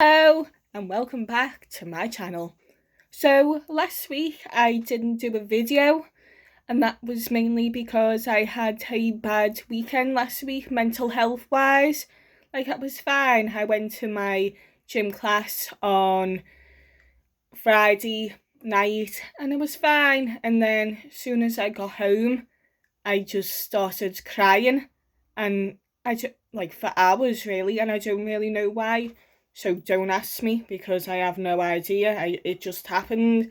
Hello and welcome back to my channel. So last week I didn't do a video, and that was mainly because I had a bad weekend last week mental health wise. It was fine. I went to my gym class on Friday night and it was fine, and then as soon as I got home I just started crying, and I just, for hours really, and I don't really know why. So don't ask me because I have no idea. It just happened.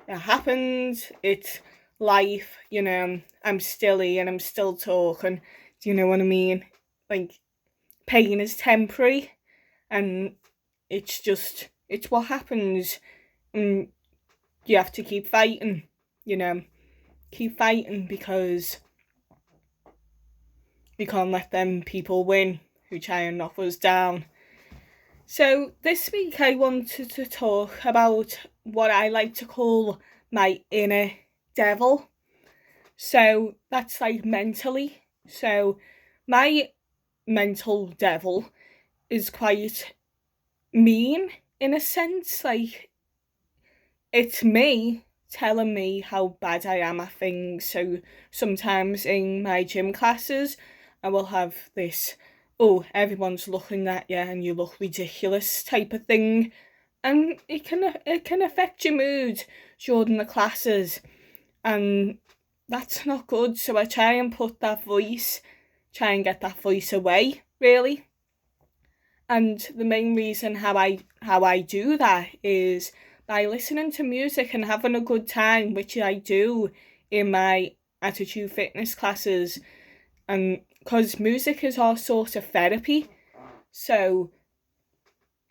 It happened. It's life, I'm still here and I'm still talking. Do you know what I mean? Pain is temporary, and it's what happens. And you have to keep fighting, you know, keep fighting because we can't let them people win who try and knock us down. So this week I wanted to talk about what I like to call my inner devil. So that's mentally. So my mental devil is quite mean in a sense. It's me telling me how bad I am at things. So sometimes in my gym classes I will have this, oh, everyone's looking at you and you look ridiculous type of thing. And it can affect your mood during the classes, and that's not good. So I try and try and get that voice away, really. And the main reason how I do that is by listening to music and having a good time, which I do in my attitude fitness classes, and because music is our sort of therapy. So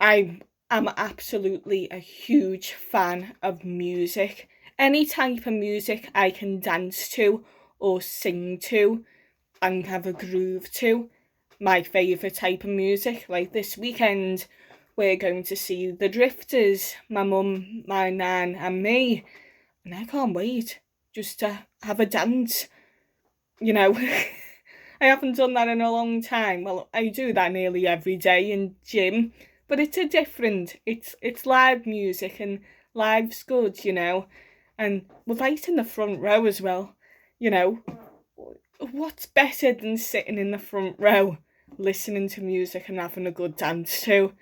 I'm absolutely a huge fan of music. Any type of music I can dance to or sing to and have a groove to. My favourite type of music. Like this weekend, we're going to see the Drifters, my mum, my nan, and me. And I can't wait just to have a dance, you know. I haven't done that in a long time. Well, I do that nearly every day in gym, but it's live music, and live's good, and we're right in the front row as well, you know. What's better than sitting in the front row listening to music and having a good dance too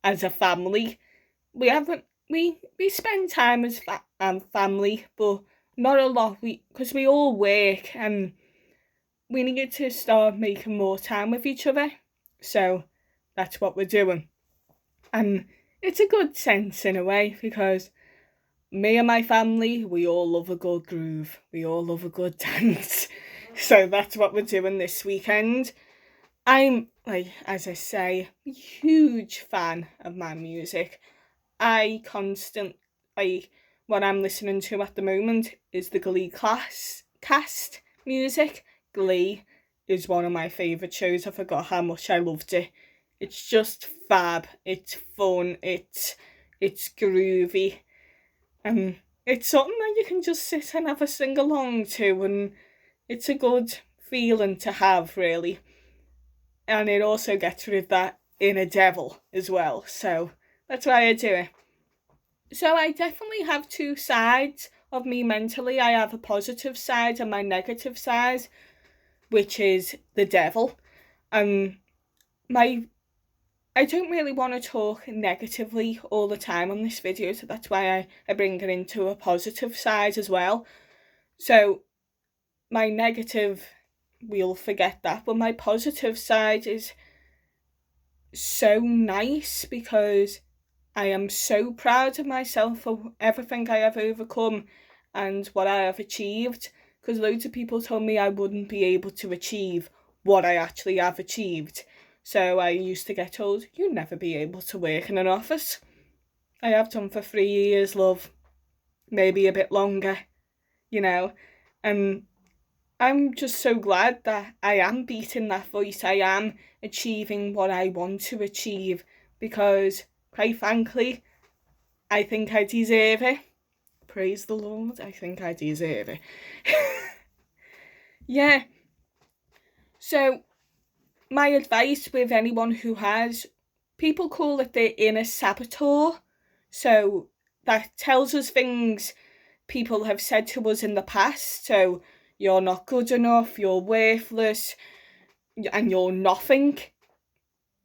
as a family? We spend time as family, but not a lot, because we all work, and we need to start making more time with each other. So that's what we're doing. And it's a good sense in a way, because me and my family, we all love a good groove. We all love a good dance. So that's what we're doing this weekend. I'm, as I say, a huge fan of my music. What I'm listening to at the moment is the Glee cast music. Glee is one of my favourite shows. I forgot how much I loved it. It's just fab. It's fun. It's groovy. And it's something that you can just sit and have a sing along to, and it's a good feeling to have, really. And it also gets rid of that inner devil as well. So that's why I do it. So I definitely have two sides of me mentally. I have a positive side and my negative side, which is the devil. My I don't really want to talk negatively all the time on this video, so that's why I bring it into a positive side as well. So my negative, we'll forget that, but my positive side is so nice because I am so proud of myself for everything I have overcome and what I have achieved, because loads of people told me I wouldn't be able to achieve what I actually have achieved. So I used to get told, you'll never be able to work in an office. I have done for 3 years, love. Maybe a bit longer, And I'm just so glad that I am beating that voice. I am achieving what I want to achieve because, quite frankly, I think I deserve it. Praise the Lord, I think I deserve it. Yeah. So my advice with anyone who has people call it the inner saboteur. So that tells us things people have said to us in the past. So you're not good enough, you're worthless, and you're nothing.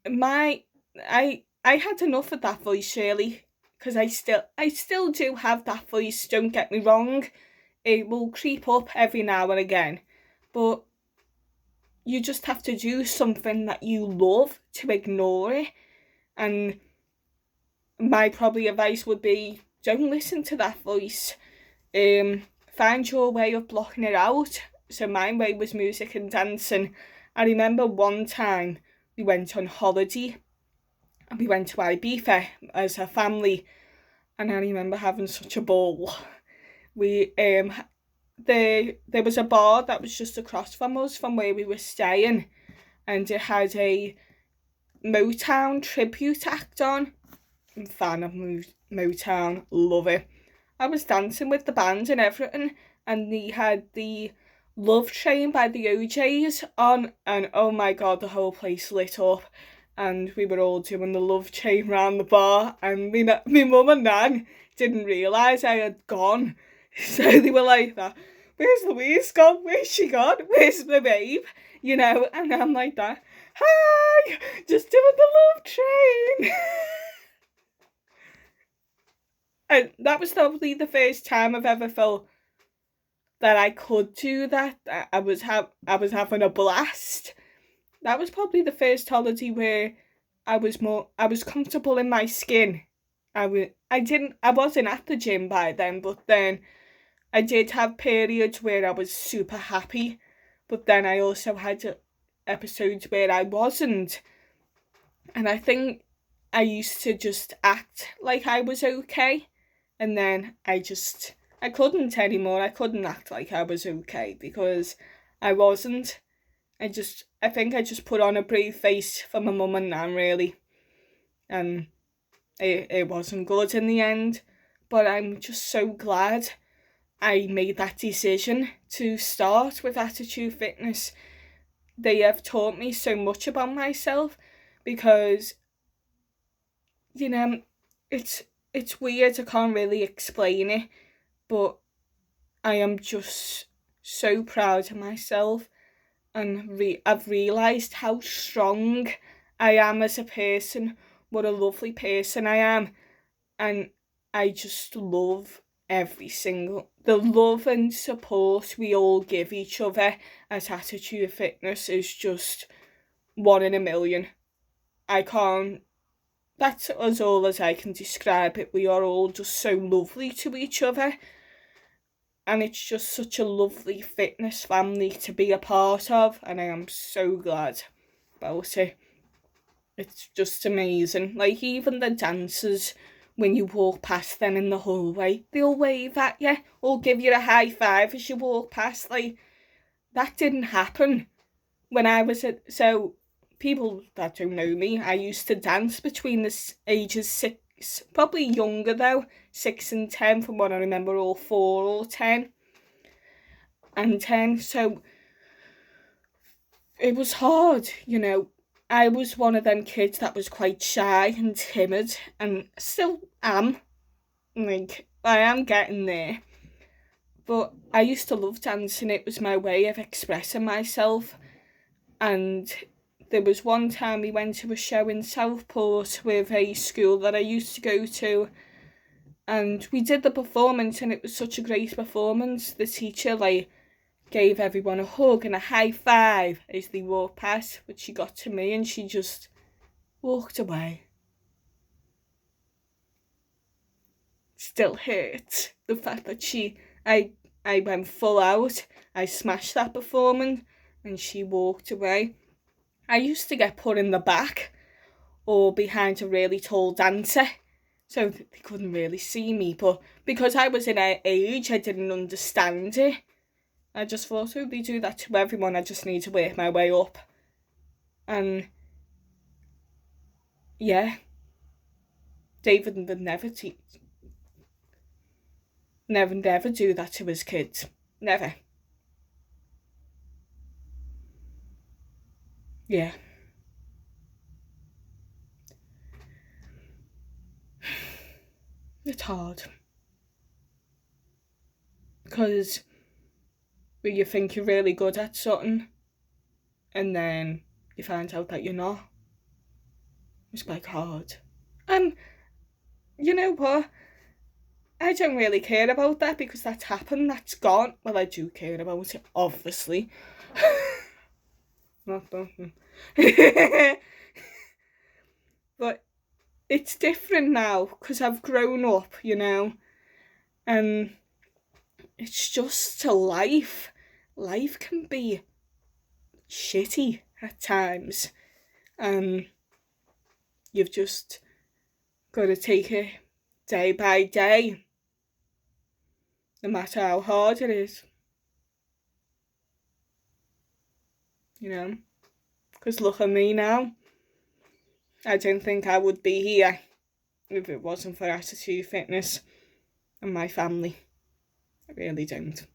I had enough of that voice, really, because I still do have that voice. Don't get me wrong, it will creep up every now and again, but you just have to do something that you love to ignore it. And my probably advice would be, don't listen to that voice. Find your way of blocking it out. So my way was music and dancing. I remember one time we went on holiday and we went to Ibiza as a family, and I remember having such a ball. We there was a bar that was just across from us from where we were staying, and it had a Motown tribute act on. I'm a fan of Motown, love it. I was dancing with the band and everything, and they had the Love Train by the OJs on, and oh my god, the whole place lit up, and we were all doing the Love Train round the bar, and me mum and nan didn't realise I had gone, so they were like that, where's Louise gone, where's she gone, where's my babe, and I'm like that, hi, just doing the Love Train. And that was probably the first time I've ever felt that I could do that. I was having a blast. That was probably the first holiday where I was comfortable in my skin. I wasn't at the gym by then, but then I did have periods where I was super happy, but then I also had episodes where I wasn't. And I think I used to just act like I was okay, and then I couldn't anymore. I couldn't act like I was okay because I wasn't. I think I just put on a brave face for my mum and nan, really, and it wasn't good in the end. But I'm just so glad I made that decision to start with Attitude Fitness. They have taught me so much about myself, because it's weird, I can't really explain it, but I am just so proud of myself, and I've realised how strong I am as a person, what a lovely person I am, and I just love the love and support we all give each other as Attitude Fitness is just 1 in a million. That's as all as I can describe it. We are all just so lovely to each other, and it's just such a lovely fitness family to be a part of, and I am so glad about it. It's just amazing. Like, even the dancers, when you walk past them in the hallway, they'll wave at you or give you a high five as you walk past. Like, that didn't happen when I was so people that don't know me, I used to dance between the ages 6, probably younger though, 6 and 10 from what I remember, or 4 or 10 and 10. So it was hard, I was one of them kids that was quite shy and timid, and still am. Like, I am getting there. But I used to love dancing. It was my way of expressing myself. And there was one time we went to a show in Southport with a school that I used to go to, and we did the performance, and it was such a great performance. The teacher gave everyone a hug and a high five as they walked past, but she got to me and she just walked away. Still hurts the fact that I went full out, I smashed that performance, and she walked away. I used to get put in the back or behind a really tall dancer, so they couldn't really see me, but because I was in her age, I didn't understand it. I just thought, oh, they do that to everyone, I just need to work my way up. And yeah, David would never do that to his kids. Never. Yeah. It's hard. Because when you think you're really good at something and then you find out that you're not, it's quite hard. You know what? I don't really care about that because that's happened, that's gone. Well, I do care about it, obviously. Not nothing. But it's different now because I've grown up, you know, and it's just a life. Life can be shitty at times, and you've just got to take it day by day, no matter how hard it is, you know, because look at me now. I don't think I would be here if it wasn't for Attitude Fitness and my family. I really don't.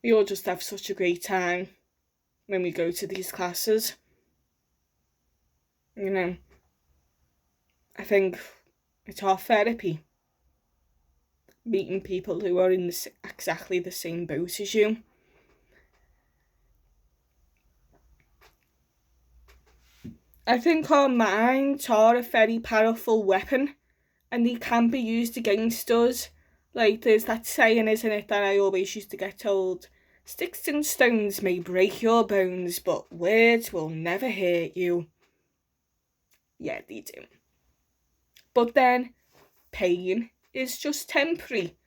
We all just have such a great time when we go to these classes. You know, I think it's our therapy. Meeting people who are in exactly the same boat as you. I think our minds are a very powerful weapon and they can be used against us. Like there's that saying, isn't it, that I always used to get told, sticks and stones may break your bones, but words will never hurt you. Yeah, they do. But then, pain is just temporary.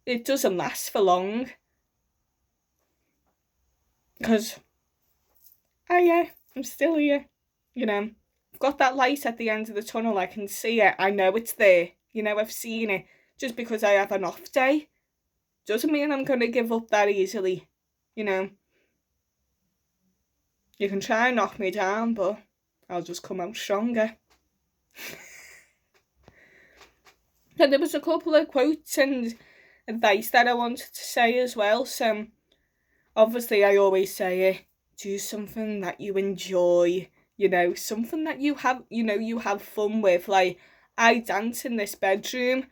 It doesn't last for long. Because, I'm still here. You know, I've got that light at the end of the tunnel, I can see it, I know it's there. You know, I've seen it. Just because I have an off day doesn't mean I'm going to give up that easily, you know. You can try and knock me down, but I'll just come out stronger. So there was a couple of quotes and advice that I wanted to say as well. So obviously I always say it, do something that you enjoy, you know, something that you have fun with. Like, I dance in this bedroom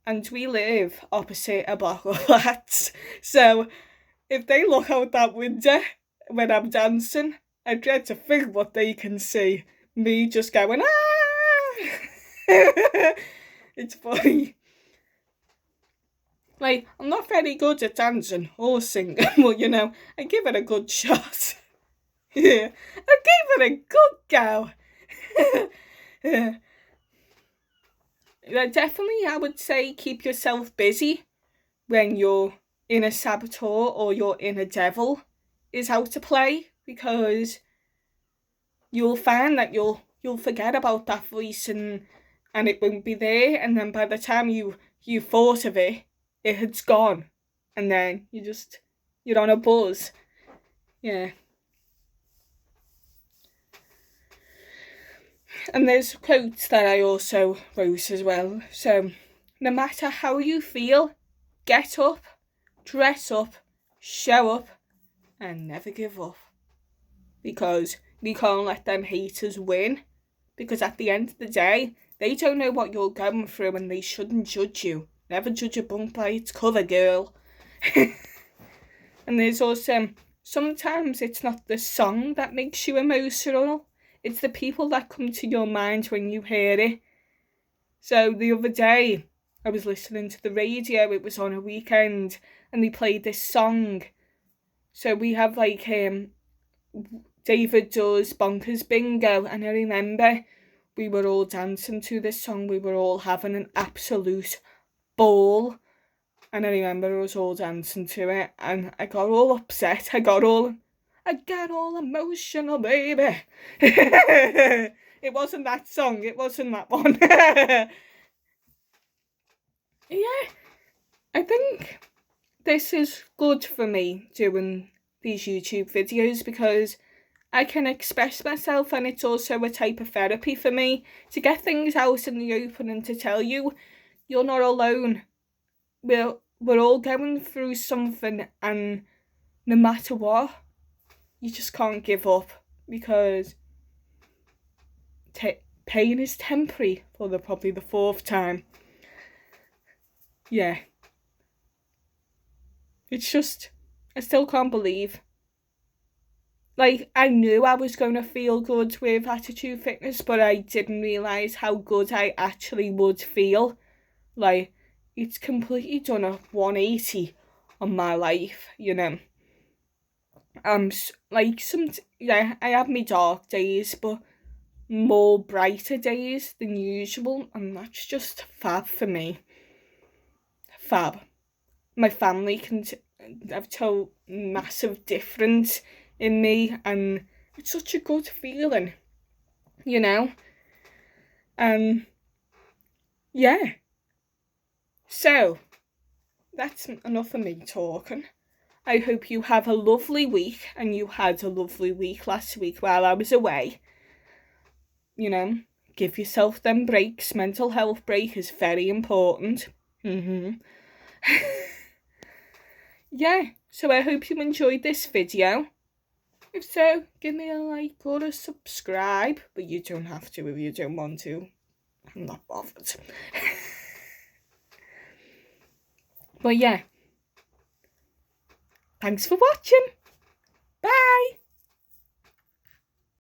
and we live opposite a block of flats. So if they look out that window when I'm dancing, I dread to think what they can see. Me just going, ah! It's funny. Like, I'm not very good at dancing or singing, but you know, I give it a good shot. Yeah, I gave it a good go. Yeah. Definitely, I would say keep yourself busy when your inner saboteur or your inner devil is out to play, because you'll find that you'll forget about that voice and it won't be there, and then by the time you thought of it, it had gone, and then you're on a buzz. Yeah. And there's quotes that I also wrote as well. So, no matter how you feel, get up, dress up, show up, and never give up. Because we can't let them haters win. Because at the end of the day, they don't know what you're going through and they shouldn't judge you. Never judge a book by its cover, girl. And there's also, sometimes it's not the song that makes you emotional. It's the people that come to your mind when you hear it. So the other day, I was listening to the radio, it was on a weekend, and they played this song. So we have like, David does Bonkers Bingo, and I remember we were all dancing to this song, we were all having an absolute ball, and I remember us all dancing to it, and I got all upset, I got all emotional, baby. It wasn't that song, it wasn't that one. Yeah, I think this is good for me doing these YouTube videos because I can express myself, and it's also a type of therapy for me to get things out in the open and to tell you you're not alone. We're all going through something, and no matter what, you just can't give up, because pain is temporary for probably the 4th time. Yeah. It's just, I still can't believe. Like, I knew I was going to feel good with Attitude Fitness, but I didn't realise how good I actually would feel. Like, it's completely done a 180 on my life, you know. Like, I have my dark days, but more brighter days than usual, and that's just fab for me. Fab. My family can have told massive difference in me, and it's such a good feeling, you know. Yeah. So that's enough of me talking. I hope you have a lovely week, and you had a lovely week last week while I was away. You know, give yourself them breaks. Mental health break is very important. Yeah, so I hope you enjoyed this video. If so, give me a like or a subscribe, but you don't have to if you don't want to. I'm not bothered. But yeah, thanks for watching. Bye.